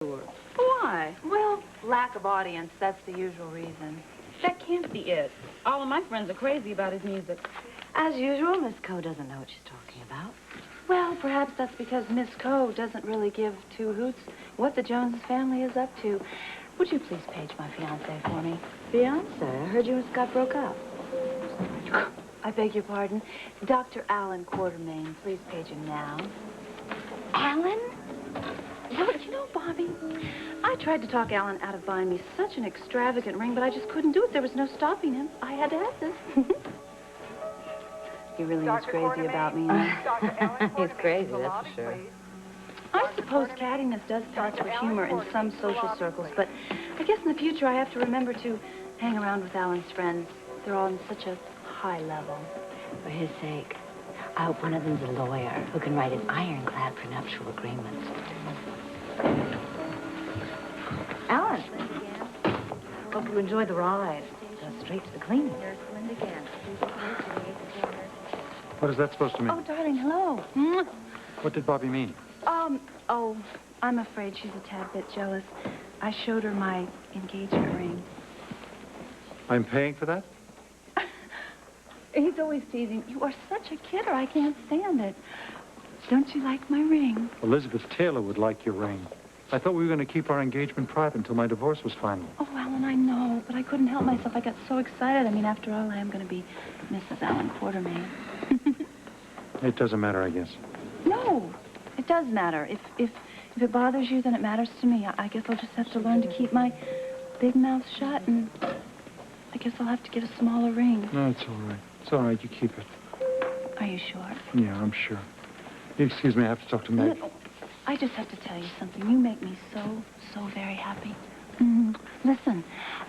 Why? Well, lack of audience, that's the usual reason. That can't be it. All of my friends are crazy about his music. As usual, Miss Coe doesn't know what she's talking about. Well, perhaps that's because Miss Coe doesn't really give two hoots what the Jones family is up to. Would you please page my fiancé for me? Fiancé? I heard you and Scott broke up. I beg your pardon. Dr. Alan Quartermain. Please page him now. Alan? Well, you know, Bobby, I tried to talk Alan out of buying me such an extravagant ring, but I just couldn't do it. There was no stopping him. I had to have this. He really is crazy about me, huh? He's crazy, that's for sure. I suppose cattiness does pass for humor in some social circles, but I guess in the future I have to remember to hang around with Alan's friends. They're all on such a high level. For his sake, I hope one of them's a lawyer who can write an ironclad prenuptial agreement. Alan, hope you enjoy the ride. Go straight to the cleaning. What is that supposed to mean? Oh, darling, hello. What did Bobby mean? Oh, I'm afraid she's a tad bit jealous. I showed her my engagement ring. I'm paying for that? He's always teasing. You are such a kidder. I can't stand it. Don't you like my ring? Elizabeth Taylor would like your ring. I thought we were going to keep our engagement private until my divorce was final. Oh, Alan, I know, but I couldn't help myself. I got so excited. I mean, after all, I am going to be Mrs. Alan Quartermain. It doesn't matter, I guess. No, it does matter. If it bothers you, then it matters to me. I guess I'll just have to learn to keep my big mouth shut, and I guess I'll have to get a smaller ring. No, it's all right. It's all right. You keep it. Are you sure? Yeah, I'm sure. Excuse me, I have to talk to Meg. I just have to tell you something. You make me so very happy. Listen,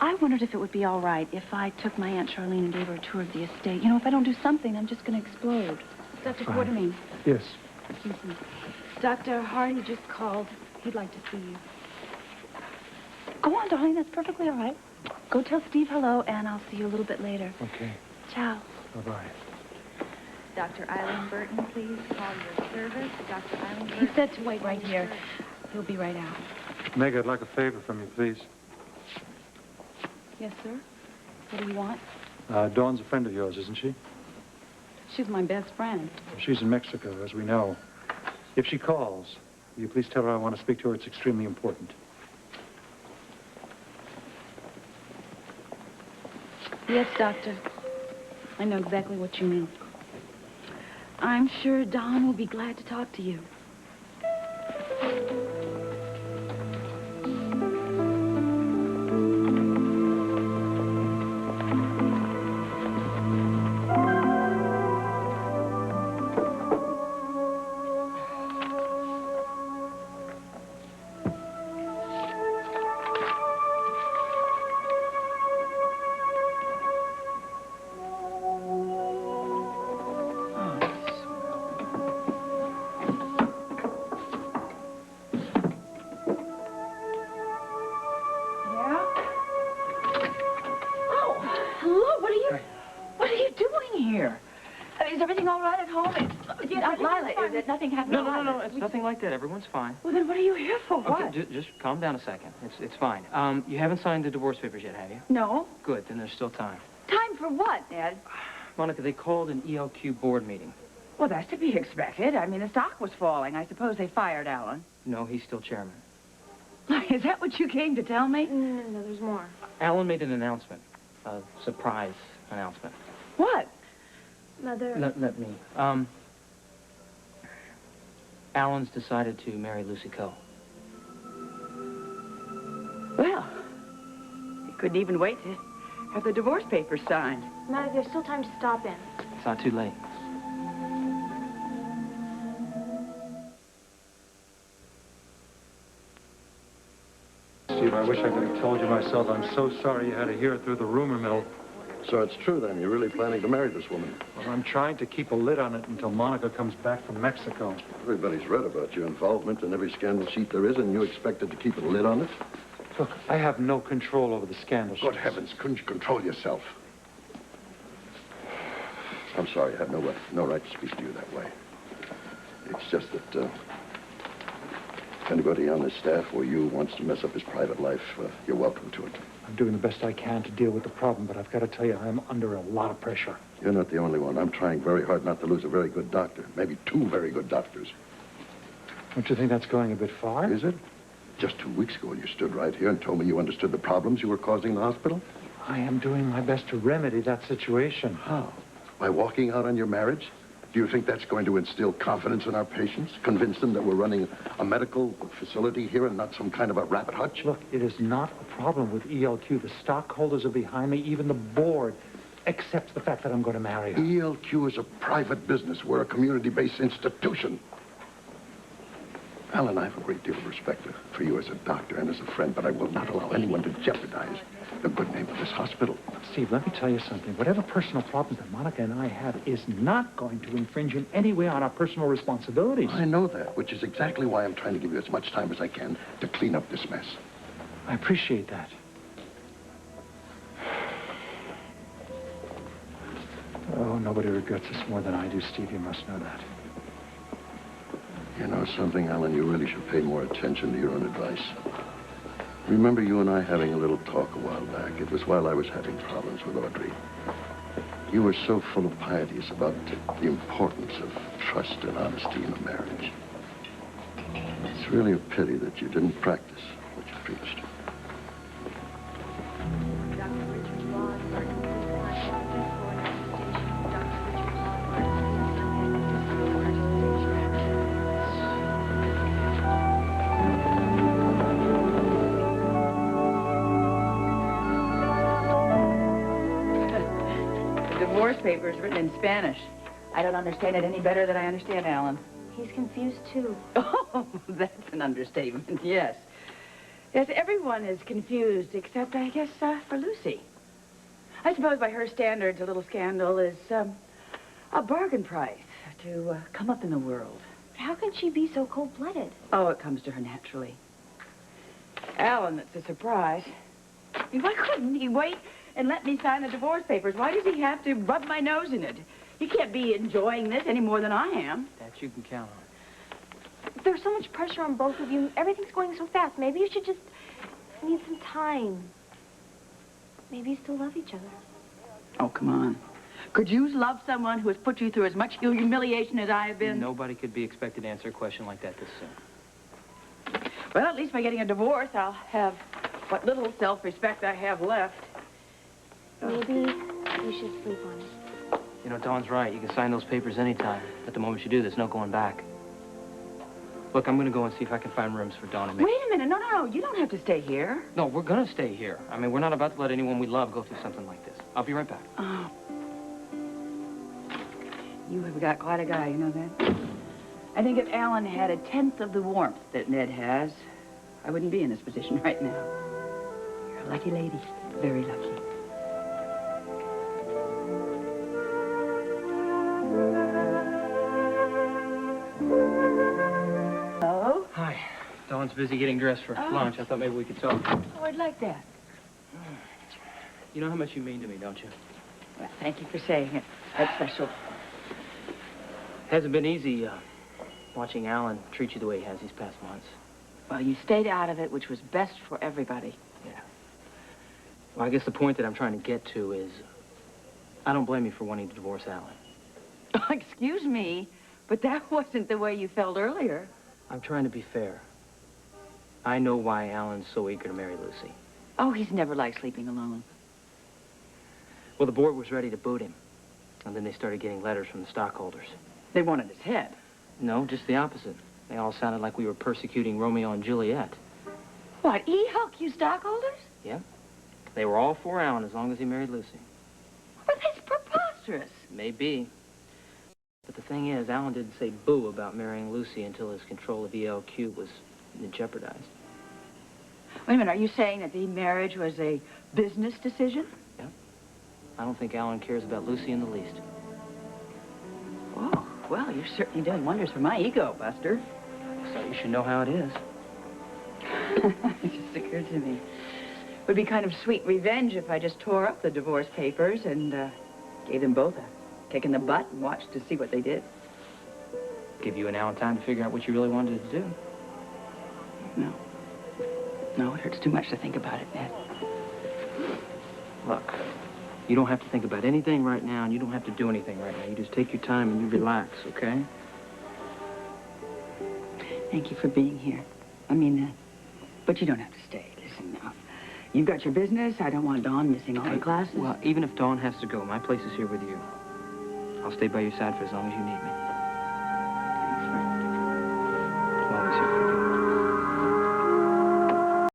I wondered if it would be all right if I took my Aunt Charlene and gave her a tour of the estate. You know, if I don't do something, I'm just going to explode. Dr. Quartermain. Yes. Excuse me. Dr. Hardy just called. He'd like to see you. Go on, darling. That's perfectly all right. Go tell Steve hello, and I'll see you a little bit later. Okay. Ciao. Bye-bye. Dr. Eileen Burton, please call your service. Dr. Eileen Burton. He said to wait right here. He'll be right out. Meg, I'd like a favor from you, please. Yes, sir? What do you want? Dawn's a friend of yours, isn't she? She's my best friend. She's in Mexico, as we know. If she calls, will you please tell her I want to speak to her? It's extremely important. Yes, Doctor. I know exactly what you mean. I'm sure Dawn will be glad to talk to you. Nothing happened. No, it's nothing like that. Everyone's fine. Well, then what are you here for? Okay, What? just calm down a second. It's fine. You haven't signed the divorce papers yet, have you? No. Good, then there's still time. Time for what, Ed? Monica, they called an ELQ board meeting. Well, that's to be expected. I mean, the stock was falling. I suppose they fired Alan. No, he's still chairman. Is that what you came to tell me? No, there's more. Alan made an announcement. A surprise announcement. What? Mother... Let me. Alan's decided to marry Lucy Coe. Well, you couldn't even wait to have the divorce papers signed. Mother, there's still time to stop in. It's not too late. Steve, I wish I could have told you myself. I'm so sorry you had to hear it through the rumor mill. So it's true, then. You're really planning to marry this woman? Well, I'm trying to keep a lid on it until Monica comes back from Mexico. Everybody's read about your involvement in every scandal sheet there is, and you expected to keep a lid on it? Look, I have no control over the scandal. Good heavens, couldn't you control yourself? I'm sorry, I have no right to speak to you that way. It's just that, If anybody on this staff or you wants to mess up his private life, you're welcome to it. I'm doing the best I can to deal with the problem, but I've got to tell you, I'm under a lot of pressure. You're not the only one. I'm trying very hard not to lose a very good doctor. Maybe 2 very good doctors. Don't you think that's going a bit far? Is it? Just 2 weeks ago, you stood right here and told me you understood the problems you were causing the hospital. I am doing my best to remedy that situation. How? By walking out on your marriage? Do you think that's going to instill confidence in our patients? Convince them that we're running a medical facility here and not some kind of a rabbit hutch? Look, it is not a problem with ELQ. The stockholders are behind me. Even the board accepts the fact that I'm going to marry her. ELQ is a private business. We're a community-based institution. Alan, I have a great deal of respect for you as a doctor and as a friend, but I will not allow anyone to jeopardize the good name of this hospital. Steve, let me tell you something. Whatever personal problems that Monica and I have is not going to infringe in any way on our personal responsibilities. I know that, which is exactly why I'm trying to give you as much time as I can to clean up this mess. I appreciate that. Oh, nobody regrets this more than I do, Steve. You must know that. You know something, Alan? You really should pay more attention to your own advice. Remember you and I having a little talk a while back? It was while I was having problems with Audrey. You were so full of pieties about the importance of trust and honesty in a marriage. It's really a pity that you didn't practice what you preached. Dr. Richard Law, Burton, please find office for an attestation. Dr. Richard Law, Burton, The divorce papers written in Spanish. I don't understand it any better than I understand Alan. He's confused, too. Oh, that's an understatement, yes. Yes, everyone is confused, except, I guess, for Lucy. I suppose by her standards, a little scandal is a bargain price to come up in the world. How can she be so cold-blooded? Oh, it comes to her naturally. Alan, it's a surprise. I mean, why couldn't he wait and let me sign the divorce papers? Why does he have to rub my nose in it? He can't be enjoying this any more than I am. That you can count on. There's so much pressure on both of you. Everything's going so fast. Maybe you should just need some time. Maybe you still love each other. Oh, come on. Could you love someone who has put you through as much humiliation as I have been? Nobody could be expected to answer a question like that this soon. Well, at least by getting a divorce, I'll have what little self-respect I have left. Maybe you should sleep on it. You know, Dawn's right. You can sign those papers anytime. But the moment you do, there's no going back. Look, I'm going to go and see if I can find rooms for Dawn and me. Wait a minute. No. You don't have to stay here. No, we're going to stay here. I mean, we're not about to let anyone we love go through something like this. I'll be right back. Oh. You have got quite a guy, you know that? I think if Alan had a tenth of the warmth that Ned has, I wouldn't be in this position right now. You're a lucky lady. Very lucky. Hello? Hi. Dawn's busy getting dressed for lunch. I thought maybe we could talk. Oh, I'd like that. You know how much you mean to me, don't you? Well, thank you for saying it. That's special. Hasn't been easy, watching Alan treat you the way he has these past months. Well, you stayed out of it, which was best for everybody. Yeah. Well, I guess the point that I'm trying to get to is, I don't blame you for wanting to divorce Alan. Excuse me, but that wasn't the way you felt earlier. I'm trying to be fair. I know why Alan's so eager to marry Lucy. Oh, he's never liked sleeping alone. Well, the board was ready to boot him. And then they started getting letters from the stockholders. They wanted his head. No, just the opposite. They all sounded like we were persecuting Romeo and Juliet. What, E-Hulk, you stockholders? Yeah. They were all for Alan as long as he married Lucy. Well, that's preposterous. Maybe. But the thing is, Alan didn't say boo about marrying Lucy until his control of ELQ was jeopardized. Wait a minute, are you saying that the marriage was a business decision? Yeah. I don't think Alan cares about Lucy in the least. Oh, well, you're certainly doing wonders for my ego, Buster. So you should know how it is. It just occurred to me. It would be kind of sweet revenge if I just tore up the divorce papers and gave them both a kick in the butt and watched to see what they did. Give you an hour time to figure out what you really wanted to do. No. No, it hurts too much to think about it, Ned. Look, you don't have to think about anything right now, and you don't have to do anything right now. You just take your time and you relax, okay? Thank you for being here. I mean that. But you don't have to stay. Listen now. You've got your business. I don't want Dawn missing all her classes. Well, even if Dawn has to go, my place is here with you. I'll stay by your side for as long as you need me.